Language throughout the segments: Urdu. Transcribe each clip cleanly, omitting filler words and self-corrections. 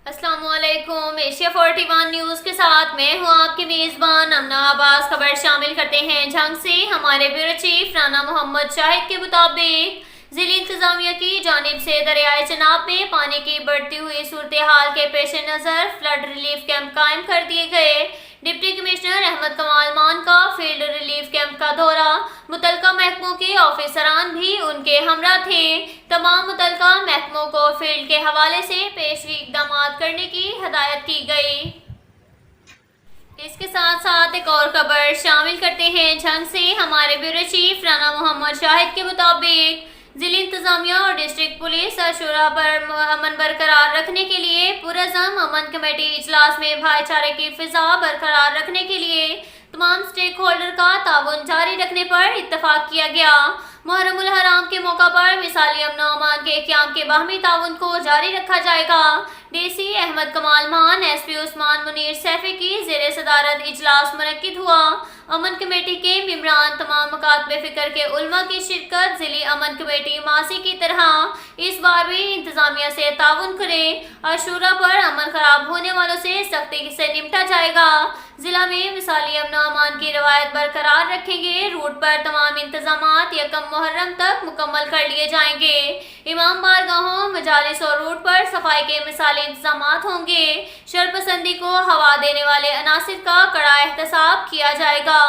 السلام علیکم۔ ایشیا 41 نیوز کے ساتھ میں ہوں آپ کی میزبان امنا عباس۔ خبر شامل کرتے ہیں جھنگ سے۔ ہمارے بیورو چیف رانا محمد شاہد کے مطابق ضلعی انتظامیہ کی جانب سے دریائے چناب میں پانی کی بڑھتی ہوئی صورتحال کے پیش نظر فلڈ ریلیف کیمپ قائم کر دیے گئے۔ ڈپٹی کمشنر احمد کمال مان کا فیلڈ ریلیف کیمپ کا دورہ، متعلقہ محکموں کے آفیسران بھی ان کے ہمراہ تھے۔ تمام متعلقہ محکموں کو فیلڈ کے حوالے سے پیشگی اقدامات کرنے کی ہدایت کی گئی۔ اس کے ساتھ ساتھ ایک اور خبر شامل کرتے ہیں جھنگ سے۔ ہمارے بیورو چیف رانا محمد شاہد کے مطابق ضلعی انتظامیہ اور ڈسٹرکٹ پولیس عاشورہ پر امن برقرار رکھنے کے لیے پرعزم امن کمیٹی اجلاس میں بھائی چارے کی فضا برقرار رکھنے کے لیے تمام سٹیک ہولڈر کا تعاون جاری رکھنے پر اتفاق کیا گیا۔ محرم الحرام کے موقع پر مثالی امن و امان کے قیام کے باہمی تعاون کو جاری رکھا جائے گا۔ ڈی سی احمد کمال مان، ایس پی عثمان منیر سیفی کی زیر صدارت اجلاس منعقد ہوا۔ امن کمیٹی کے ممبران، تمام مکاتب فکر کے علماء کی شرکت۔ ضلعی امن کمیٹی ماضی کی طرح اس بار بھی انتظامیہ سے تعاون کرے۔ عاشورہ پر امن خراب ہونے والوں سے سختی سے نمٹا جائے گا۔ ضلع میں مثالی امن و امان کی روایت برقرار رکھیں گے۔ روٹ پر تمام انتظامات یکم محرم تک مکمل کر لیے جائیں گے۔ امام بارگاہوں، مجالس اور روٹ پر صفائی کے مثالی انتظامات ہوں گے۔ شرپسندی کو ہوا دینے والے عناصر کا کڑا احتساب کیا جائے گا۔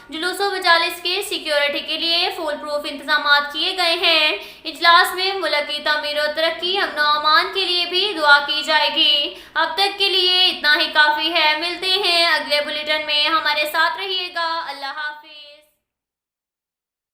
جلوس و مجالس کی سیکیورٹی کے لیے فول پروف انتظامات کیے گئے ہیں۔ اجلاس میں ملک کی تعمیر و ترقی، امن و امان کے لیے بھی دعا کی جائے گی۔ اب تک کے لیے اتنا ہی کافی ہے۔ ملتے ہیں اگلے بلیٹن میں، ہمارے ساتھ رہیے گا۔ اللہ حافظ۔